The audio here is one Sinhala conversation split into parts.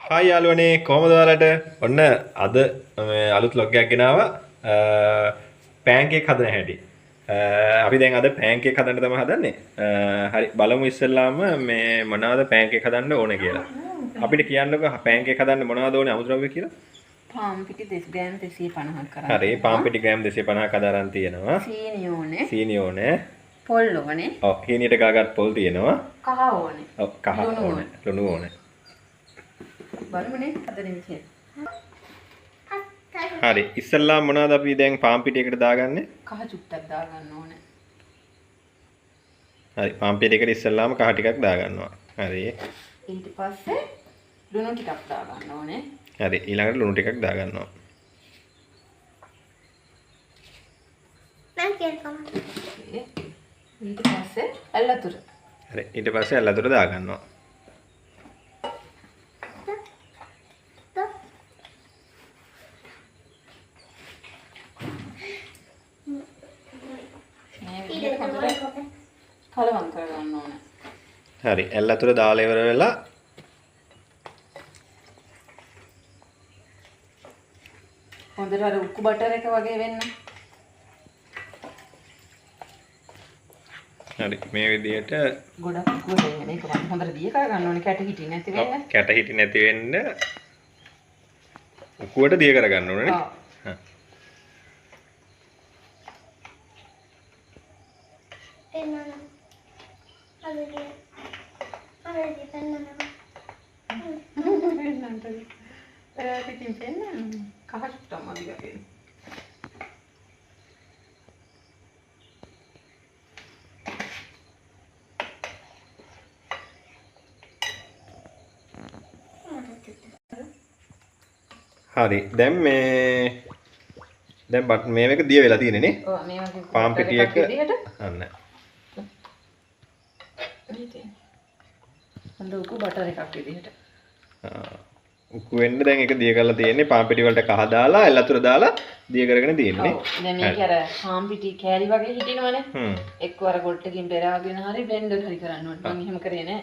හායි යාළුවනේ කොහමද ඔයාලට? ඔන්න අද අලුත් vlog එකක් ගෙනාවා. පෑන්කේක් හදන හැටි. අපි දැන් අද පෑන්කේක් හදන්න තමයි හදන්නේ. හරි බලමු ඉස්සෙල්ලාම මේ මොනවද පෑන්කේක් හදන්න ඕනේ කියලා. අපිට කියන්නකෝ පෑන්කේක් හදන්න මොනවද ඕනේ අමුද්‍රව්‍ය කියලා? පාම් පිටි 2 ග්‍රෑම් 250ක් කරා. හරි පාම් පිටි ග්‍රෑම් 250ක් අදාරන් තියෙනවා. සීනි ඕනේ. සීනි ඕනේ. පොල් ඕනේ. ඔව් හීනියට ගාගත් පොල් තියෙනවා. කහ ඕනේ. ඔව් කහ ඕනේ. ලුණු ඕනේ. බලමුනේ හදන විදිය. හරි ඉස්සෙල්ලා මොනවද අපි දැන් පාම් පිටියකට දාගන්නේ? කහ චුට්ටක් දාගන්න ඕනේ. හරි පාම් පිටියකට ඉස්සෙල්ලාම කහ ටිකක් දාගන්නවා. හරි. ඊට පස්සේ ලුණු ටිකක් දාගන්න ඕනේ. හරි ඊළඟට ලුණු ටිකක් දාගන්නවා. ඊට පස්සේ ඇල්ලතුර. හරි ඊට පස්සේ ඇල්ලතුර දාගන්නවා. කලවම් කරගන්න ඕනේ. හරි ඇල්ලතුර දාලා ඉවර වෙලා හොඳට අර උක්කු බටර් එක වගේ වෙන්න. හරි මේ විදිහට ගොඩක් උක්කුව දෙන්න. ඒක හොඳට දිය කරගන්න ඕනේ කැට හිටින්නේ නැති වෙන්න. කැට හිටි නැති වෙන්න උකුවට දිය කරගන්න ඕනේ නේ. හා. හරි දැන් මේක දිය වෙලා තියෙන්නේ නේ. ඔව් මේ වගේ පාම් පිටියක විදිහට අන්න. හොඳ උකු බටර් එකක් විදිහට. උකු වෙන්න දැන් ඒක දිය කරලා තියෙන්නේ පාම් පිටි වලට කහ දාලා ඇල්ලතුර දාලා දිය කරගෙන තියෙන්නේ. ඔව් දැන් මේක අර පාම් පිටි කෑලි වගේ හිටිනවනේ. එක්ක අර ගොල්ට් එකකින් පෙරාගෙන හරි බ්ලෙන්ඩර් හරි කරන්න ඕනේ. මම එහෙම කරේ නෑ.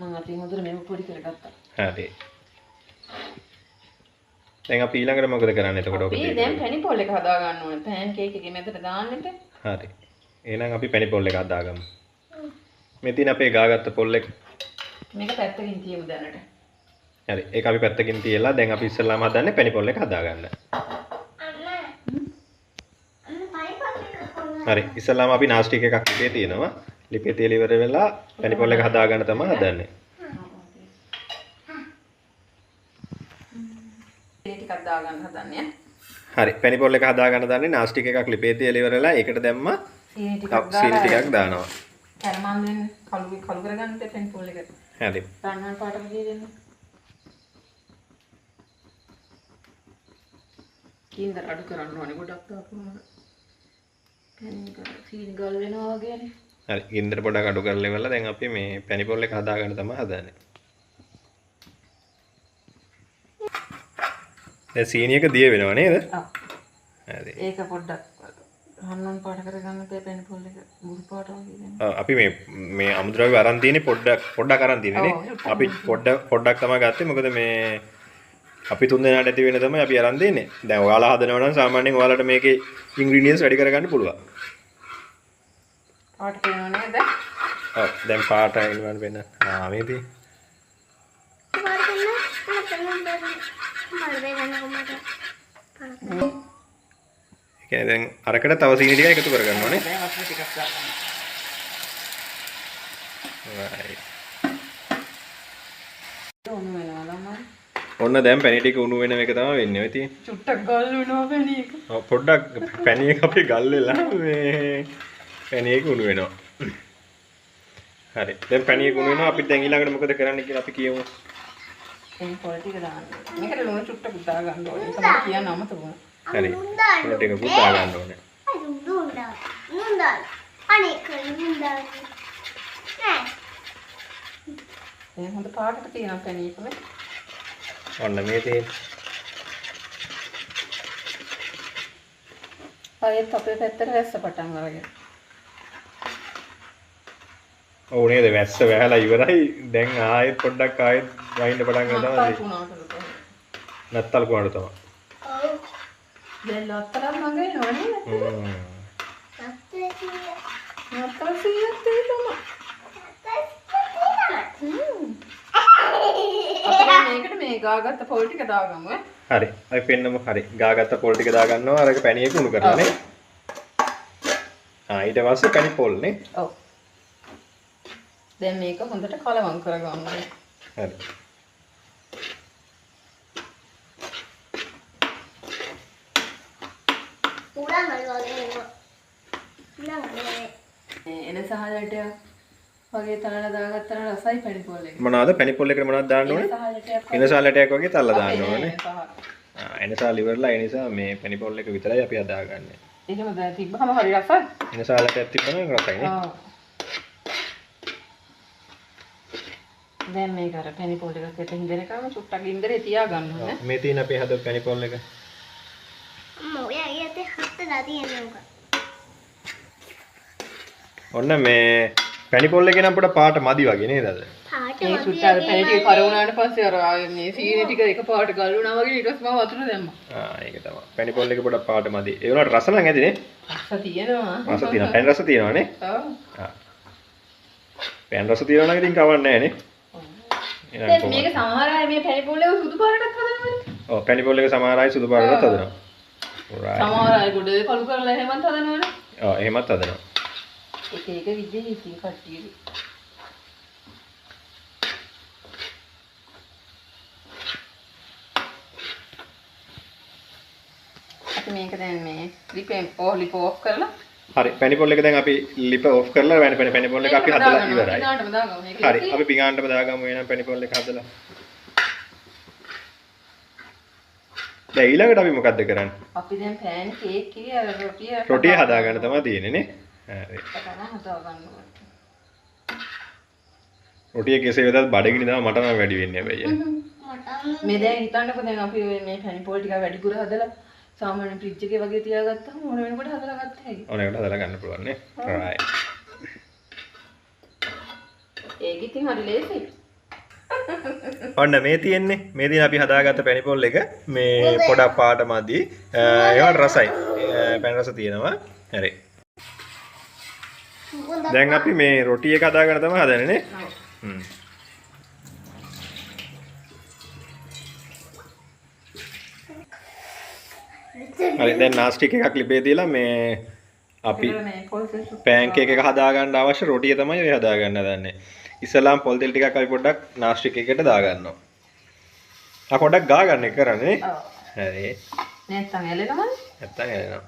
මම අතින් හොඳට මේක පොඩි කරගත්තා. හරි. දැන් අපි ඊළඟට මොකද කරන්නේ එතකොට ඔක අපි දැන් පැණි පොල් එක හදා ගන්න ඕනේ. පෑන් කේක් එකේ මැදට දාන්නට. හරි. එහෙනම් අපි පැණි පොල් එක හදාගමු. මේ තියෙන අපේ ගාගත්ත පොල් එක. මේක පැත්තකින් තියමු දැනට. හරි. ඒක අපි පැත්තකින් තියලා දැන් අපි ඉස්සෙල්ලාම හදන්නේ පැණි පොල් එක හදාගන්න. හරි. ඉස්සෙල්ලාම අපි නාස්ටික් එකක් ලිපේ තියෙනවා. ලිපේ තියලා ඉවර වෙලා පැණි පොල් එක හදාගන්න තමයි හදන්නේ. ටිකක් දාගන්න හදන්නේ. හරි පැණි පොල් එක හදාගන්න දන්නේ නාස්ටික් එකක් ලිපේ තියලා ඉවර වෙලා ඒකට දැම්මා සීනි සීනි ටිකක් දානවා. කර්මාන්දෙන් කළු කරගන්න පැණි පොල් එක. හරි. රන්වන් පාටම දී දෙන්න. කීන්දර අඩු කරන්න ඕනේ ගොඩක් දාපුවම. පැණි සීනි ගල් වෙනවා වගේනේ. හරි ගින්දර පොඩක් අඩු කරලා ඉවරලා දැන් අපි මේ පැණි පොල් එක හදාගන්න තමයි හදන්නේ. දැන් සීනි එක දිය වෙනව නේද? ඔව්. හරි. ඒක පොඩ්ඩක් රන්වන් පාට කරගන්න පැණි පොල් එක බුදු පාට වගේ දෙන්න. අපි මේ අමුද්‍රව්‍ය අරන් තියෙන්නේ පොඩ්ඩක් අරන් තියෙන්නේ නේ. අපි පොඩ්ඩක් තමයි ගත්තේ. මොකද මේ අපි තුන් දෙනාට ඇති වෙන තමයි අපි අරන් දෙන්නේ. දැන් ඔයාලා හදනවා නම් සාමාන්‍යයෙන් ඔයාලට මේකේ ඉන්ග්‍රීඩියන්ට්ස් වැඩි කරගන්න පුළුවන්. පාට පේනව නේද? ඔව් දැන් පාට එනවා වෙන. මේ තියෙන්නේ. ඒ කියන්නේ දැන් අරකට තව සීනි ටික එකතු කරගන්න ඕනේ. දැන් වතුර ටිකක් දාන්න. right. උණු වෙනවා ළමයි. ඔන්න දැන් පැණි ටික උණු වෙන එක තමයි වෙන්නේ. ඔය තියෙන්නේ. චුට්ටක් ගල් වෙනවා පැණි එක. ඔව් පොඩ්ඩක් පැණි එක අපි ගල් වෙලා මේ පැණි එක උණු වෙනවා. හරි. දැන් පැණි එක උණු වෙනවා. අපි දැන් ඊළඟට මොකද කරන්න කියලා අපි කියමු. පැණි පොල් ටික දාන්න. මේකට ලුණු චුට්ටක් දා ගන්න ඕනේ. ඒක මම කියන්න අමතක වුණා. හරි. ලුණු ටික පුදා ගන්න ඕනේ. දැන් හොඳ පාටට තියෙනවා පැණි එකම. ඔන්න මේ තියෙන්නේ. ආයෙත් අපේ පැත්තට වැස්ස පටන් අරගෙන. ඔව් නේද වැස්ස වැහලා ඉවරයි දැන් ආයෙත් පොඩ්ඩක් ආයෙත් වයින්න පටන් ගන්නවා නැත්තල් කුණාට තමයි දැන් ලොත්තරක් මගේ නෝනේ නත්තල් සීයක් තියෙනවා අපිට මේකට මේ ගාගත්ත පොල් ටික දාගමු හරි අපි පෙන්නමු හරි ගාගත්ත පොල් ටික දාගන්නවා අරක පැණියේ කුණු කරලා නේ ඊට පස්සේ පැණි පොල් නේ ඔව් දැන් මේක හොඳට කලවම් කරගන්න හරි එන සහලට වගේ තලලා දාගත්තා නම් රසයි පැණි පොල් එක මොනවාද පැණි පොල් එකට මොනවද දාන්න ඕනේ එන සාලටයක් වගේ තල්ලා දාන්න ඕනේ එන සාල ඉවරලා ඒ නිසා මේ පැණි පොල් එක විතරයි අපි හදාගන්නේ එහෙම දැන් තිබ්බම හරි රසයි එන සාලටයක් තිබ්බම රසයි නේ දැන් මේක අර පැණි පොල් එකක් එතන ඉඳනකම චුට්ටක් ඉන්දරේ තියා ගන්න ඕනේ මේ තියෙන අපේ හදපු පැණි පොල් එක අම්මෝ ඔයා ඊයේ හත්තලා තියෙනවා උක ඔන්න මේ පැණි පොල් එකේ නම් පොඩ පාට මදි වගේ නේද අද පාට මේ චුට්ටක් පැණි ටික කර වුණාට පස්සේ අර මේ සීනි ටික එකපාරට ගල් වුණා වගේ ඊට පස්සේ මම වතුර දැම්මා ඒක තමයි පැණි පොල් එක පොඩ පාට මදි ඒ වුණාට රස නම් ඇතිනේ රස තියෙනවා රස තියෙනවා පැණි රස තියෙනවා නේ ඔව් පැණි රස තියෙනවා නම් ඉතින් කවන්නේ නැහැ නේ දැන් මේක සමහර අය මේ පැණි පොල් එක සුදු පාටක් හදනවනේ ඔව් පැණි පොල් එක සමහර අය සුදු පාටකට හදනවා සමහර අය ගොඩේ කළු කරලා එහෙමත් හදනවනේ ඔව් එහෙමත් හදනවා එක එක විදිහේ ඉතින් කට්ටිය අපි මේක දැන් මේ ලිපෙන් ලිප ඔෆ් කරලා හරි පැණි පොල් එක දැන් අපි ලිප ඔෆ් කරලා පැණි පොල් එක අපි හදලා ඉවරයි පිඟානටම දාගමු මේක හරි අපි පිඟානටම දාගමු එහෙනම් පැණි පොල් එක හදලා දැන් ඊළඟට අපි මොකද්ද කරන්නේ අපි දැන් පෑන් කේක් කිය රොටිය හදාගන්න තමයි තියෙන්නේ නේ හරි රොටිය කෙසේ වෙතත් බඩගිනි තමයි මට නම් වැඩි වෙන්නේ හැබැයි මේ දැන් හිතන්නකෝ දැන් අපි මේ පැණි පොල් ටික වැඩිපුර හදලා සාමාන්‍ය ෆ්‍රිජ් එකේ වගේ තියාගත්තාම ඕන වෙනකොට හදලා ගත්ත හැකි. ඕන වෙනකොට හදලා ගන්න පුළුවන් නේ. right. ඒක ඉතින් හරි ලේසි. ඔන්න මේ තියෙන්නේ. මේ දින අපි හදාගත්ත පැණි පොල් එක මේ පොඩක් පාට මදි. ඒවට රසයි. පැණි රස තියෙනවා. හරි. දැන් අපි මේ රොටි එක හදාගන්න තමයි හදන්නේ නේ. හරි දැන් නාස්ටික් එකක් ලිපේ තියලා මේ අපි පෑන් කේක් එක හදාගන්න අවශ්‍ය රොටිය තමයි ඔය හදාගන්න හදන්නේ. ඉස්සලාම් පොල් තෙල් ටිකක් අපි පොඩ්ඩක් නාස්ටික් එකකට දාගන්නවා. පොඩ්ඩක් ගා ගන්න එක කරන්නේ. හරි. නැත්තම් ඇලෙනවද? නැත්තම් ඇලෙනවා.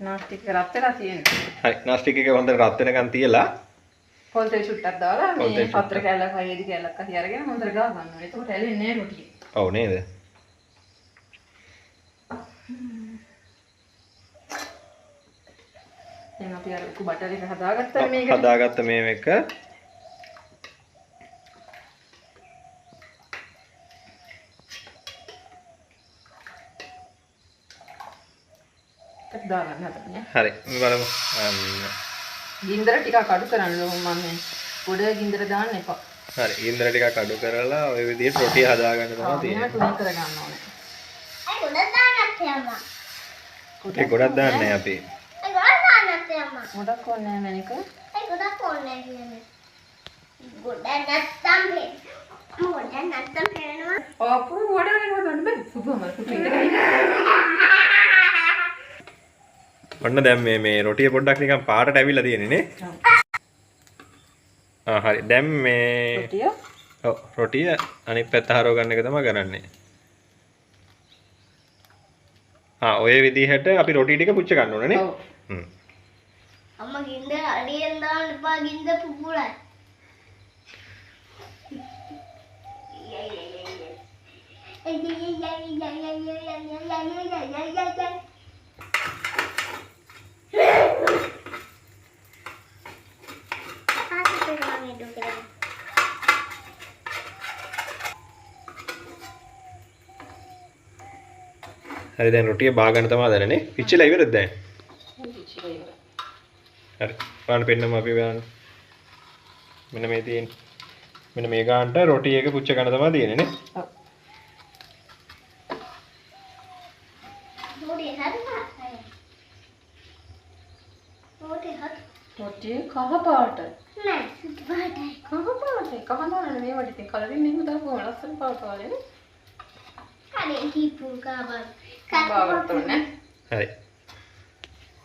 නාස්ටික් එක රත් වෙලා තියෙනවා. හරි නාස්ටික් එක හොඳට රත් වෙනකන් තියලා පොල් තෙල් චුට්ටක් දාලා මේ පත්‍ර කැලක් හයේදී කැලක් අහි අරගෙන හොඳට ගා ගන්නවා. එතකොට ඇලෙන්නේ නැහැ රොටිය. ඔව් නේද? දැන් අපි අර බටර් එක හදාගත්තා මේකට. හදාගත්ත මේ එක දාගන්න හදන්නේ. හරි බලමු. ගින්දර ටිකක් අඩු කරන්න ඕන මම මේ පොඩ ගින්දර දාන්න එපා. හරි ගින්දර ටිකක් අඩු කරලා ඔය විදිහට රොටිය හදාගන්න තමයි තියෙන්නේ. තුනක් කරගන්න ඕනේ. ඒ ගොඩක් දාන්නත් යම්මා. ඒ ගොඩක් දාන්නේ අපි. ඒ ගොඩක් දාන්නත් යම්මා. ගොඩක් ඕනේ නැහැ මැනික. ඒ ගොඩක් ඕනේ කියන්නේ. ගොඩක් නැත්තම් පේනවා. අපු වඩාගෙන හදන්න බෑ. සුදුම සුදු ඉඳලා. ඔන්න දැන් මේ රොටිය පොඩ්ඩක් නිකන් පාටට ඇවිල්ලා තියෙන්නේ නේ. හරි දැන් මේ රොටිය ඔව් රොටිය අනිත් පැත්ත හරව ගන්න එක තමයි කරන්නේ. ඔය විදිහට අපි රොටි ටික පුච්ච ගන්න ඕනේ නේ. ඔව්. අම්මා ගින්දර අඩියෙන් දාන්න එපා ගින්දර පුපුරයි. හරි දැන් රොටිය බා ගන්න තමයි හදන්නේ නේ. පිච්චිලා ඉවරද දැන්? හරි. බලන්න පෙන්නම අපි බලන්න. මෙන්න මේ තියෙන්නේ. මෙන්න මේ ගානට රොටි එක පුච්ච ගන්න තමයි තියෙන්නේ නේ. ඔව්. රොටි හදලා. රොටි හද. රොටි කහ පාටයි. නෑ සුදු පාටයි. කහ පාටයි. කහ දාන්න මේ වටේ කලරින් එහෙම දාපුවම ලස්සන පාට වගේ නේ. කලින් කීපු කාබල්. බාවට ඕනේ. හරි.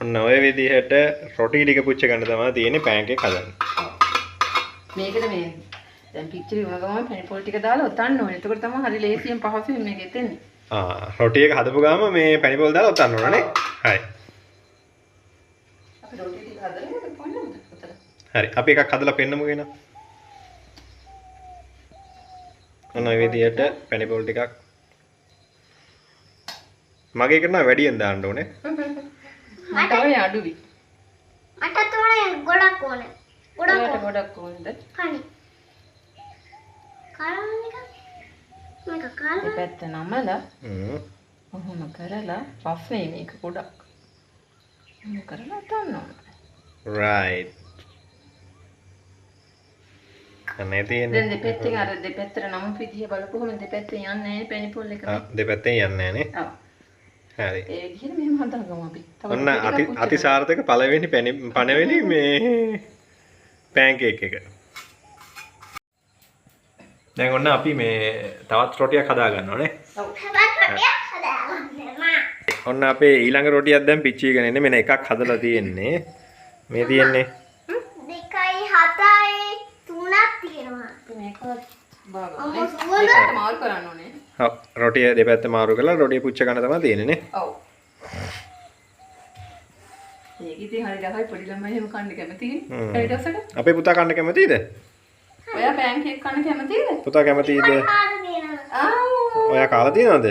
ඔන්න ඔය විදිහට රොටි ටික පුච්ච ගන්න තමයි තියෙන්නේ පෑන් එකක් හදන්න. මේකට මේ දැන් පිච්චරි වුණ ගමන් පැණිපොල් ටික දාලා ඔතන්න ඕනේ. එතකොට තමයි හරි ලේසියෙන් පහසුවෙන් මේක එතෙන්නේ. රොටි එක හදපු ගාම මේ පැණිපොල් දාලා ඔතන්න ඕනේ නේ. හරි. අපි රොටි ටික හදලා පොන්නමුද උතර. හරි. අපි එකක් හදලා පෙන්නමු කියනවා. ඔන්න ඔය විදිහට පැණිපොල් ටිකක් මගේ එකට නම් වැඩියෙන් දාන්න ඕනේ. මට ඔය අඩුවි. මට තෝරේ ගොඩක් ඕනේ. ගොඩක් ඕනද? කණි. කාලනික. මේක කාල. පැත්ත නමලා ඔහොම කරලා පස්සේ මේක ගොඩක්. ඔහොම කරලා තන්නවා. right. අනේ තියෙන්නේ. දැන් දෙපැත්තෙන් අර දෙපැත්තට නම් විදිය බලපුවම දෙපැත්තෙන් යන්නේ නැහැ පැණිපොල් එක. දෙපැත්තෙන් යන්නේ නැහැ නේ. ඔව්. හරි. ඒ විදිහට මෙහෙම හදාගමු අපි. ඔන්න අතිසාර්ථක පළවෙනි පණවෙනි මේ පෑන් කේක් එක. දැන් ඔන්න අපි මේ තවත් රොටියක් හදා ගන්නවා නේ. ඔව්. ඔන්න අපේ ඊළඟ රොටියක් දැන් පිච්චීගෙන ඉන්නේ. මෙන්න එකක් හදලා තියෙන්නේ. මේ තියෙන්නේ 2යි 7යි 3ක් තියෙනවා. මේක බාගන්න. අම්මෝ සුවඳ. මාරු කරන්න ඕනේ. ඔව් රොටිය දෙපැත්ත මාරු කරලා රොටිය පුච්ච ගන්න තමයි තියෙන්නේ නේ. ඔව්. මේක ඉතින් හරි ගහයි පොඩි ළමයි එහෙම කන්න කැමතියි. ඊට පස්සේ අපේ පුතා කන්න කැමතිද? ඔයා පෑන් කේක් කන්න කැමතිද? පුතා කැමතිද? කාල දෙනවා. ආ. ඔයා කාලා තියෙනවද?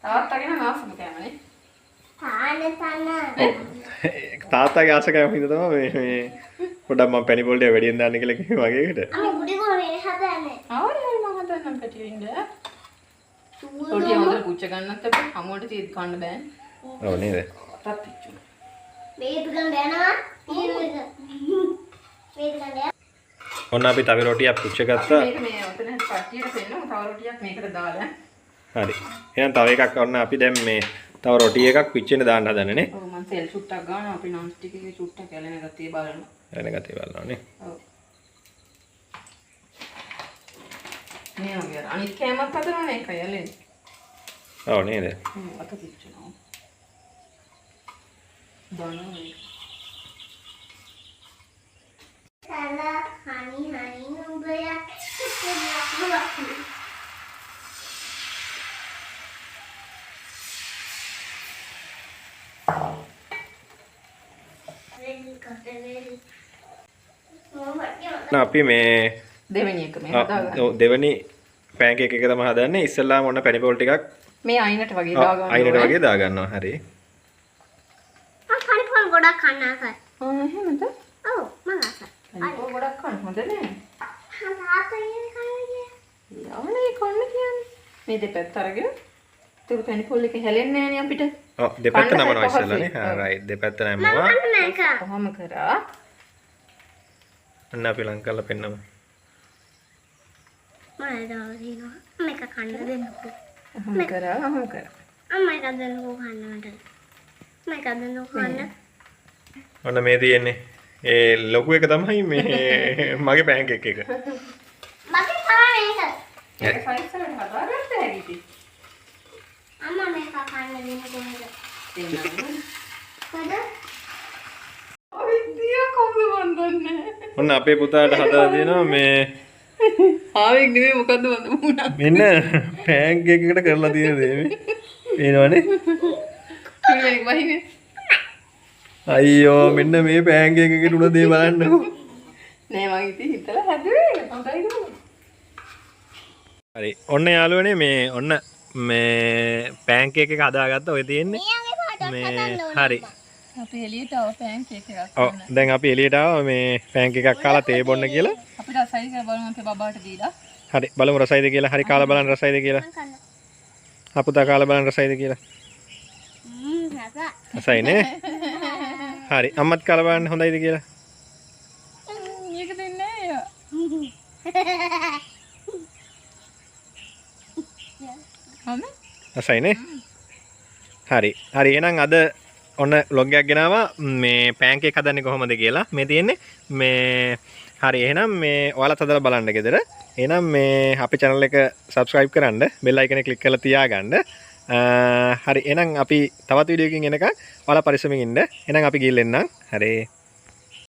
තාත්තගෙන මාසම කැමනේ. තාත්තාගේ ආස කැම හින්දා තමයි මේ පොඩ්ඩක් මම පැණිපොල් ටික වැඩියෙන් දාන්න කියලා කිව්වේ වගේ එකට. අම්මා ගුඩි ගෝනේ හදන්නේ. ආවනේ මම හදන්නම් පැටියෙන්ද. රොටිය හොඳට පුච්ච ගන්නත් අපේ හමුවට තියෙත් කන්න බෑ. ඔව් නේද? අතත් පිච්චු. මේක ගන්න යනවා. මේක ගන්න. ඔන්න අපි තව රොටියක් පුච්ච ගත්තා. මේක මේ ඔතන පට්ටියට පෙන්නමු තව රොටියක් මේකට දාලා. හරි. එහෙනම් තව එකක් ඔන්න අපි දැන් මේ තව රොටි එකක් පිච්චෙන්න දාන්න හදන්නේ නේ. ඔව් මම තෙල් සුට්ටක් ගන්නවා අපි non stick එකේ සුට්ටක් ඇලෙන ගතිය බලන්න. එන ගතිය බලනවා නේ. ඔව්. මේ වගේ අනිත් කෑමක් හදනවනේ ඒකයි ඇලෙන්නේ. ඔව් නේද? අත පිච්චෙනවා. දානවා. සලා හනි නුඹයා අපි මේ දෙවෙනි එක මේ හදාගන්න. දෙවෙනි පෑන් කේක් එක තමයි හදන්නේ. ඉස්සෙල්ලාම ඔන්න පැණිපොල් ටිකක් මේ අයිනට වගේ දාගන්න. අයිනට වගේ දා ගන්නවා. හරි. මම කනිපොල් ගොඩක් කන්න ආසයි. එහෙමද? ඔව් මම ආසයි. අනිත් ගොඩක් කන්න හොඳ නෑ. තාත්තගේ කන්නේ. යවනේ කන්න කියන්නේ. මේ දෙපැත්ත අරගෙන ඒක පැණිපොල් එක හැලෙන්නේ නෑනේ අපිට. ඔව් දෙපැත්ත කන්න නමනවා පහසුයි. ඉස්සෙල්ලා නේ. හා රයිට් දෙපැත්ත නමනවා. කන්න මේක. කොහොම කරා? ඔන්න අපි ලං කරලා පෙන්නමු. මොනවද දිනවා? මේක කන්න දෙන්නකෝ. කොහොම කරා? කොහොම කරා? අම්මා එක දෙන්නකෝ කන්න මට. මේක දෙන්නකෝ කන්න. ඔන්න මේ තියෙන්නේ. ඒ ලොකු එක තමයි මේ මගේ පෑන් කේක් එක. මගේ තමයි මේක. ඒක සයිස් එකට හදාගත්ත හැකි ඉතින්. අම්මා මේක කන්න දෙන්නකෝ මේක. දෙන්නම්. කොහොමද? අවිද්‍යා කොහොමද වන්දන්නේ? ඔන්න අපේ පුතාට හදලා දෙනවා මේ ආවෙක් නෙමෙයි මොකද්ද වන්ද මෙන්න පෑන් කේක් එකට කරලා තියෙන දේ මේ. පේනවනේ? මුණා. වහිනේ. අයියෝ මෙන්න මේ පෑන් කේක් එකට උන දේ බලන්නකෝ. නෑ මම ඉතින් හිතලා හැදුවේ. හොඳයි නේද? හරි. ඔන්න යාළුවනේ මේ ඔන්න මේ පෑන් කේක් එක හදාගත්තා. ඔය තියෙන්නේ. මේ හරි. අපි එළියට ආව පෑන් කේක් එකක් ඔව් දැන් අපි එළියට ආවා මේ පෑන් කේක් එකක් කාලා තේ බොන්න කියලා. අපි රසයි කියලා බලමු අපේ බබාට දීලා. හරි බලමු රසයිද කියලා. හරි කාලා බලන්න රසයිද කියලා. කන්න. අපුතා කාලා බලන්න රසයිද කියලා. හස. රසයි නේ. හරි අම්මත් කාලා බලන්න හොඳයිද කියලා. මේක දෙන්නේ අසයිනේ. හරි. හරි එහෙනම් අද ඔන්න vlog එකක් ගෙනාවා මේ පෑන්කේක් හදන්නේ කොහොමද කියලා. මේ තියෙන්නේ මේ හරි එහෙනම් මේ ඔයාලත් හදලා බලන්න ගෙදර. එහෙනම් මේ අපේ channel එක subscribe කරන්න, bell icon එක click කරලා තියාගන්න. හරි එහෙනම් අපි තවත් වීඩියෝ එකකින් එනකන් ඔයාලා පරිස්සමින් ඉන්න. එහෙනම් අපි ගිහින් එන්නම්. හරි.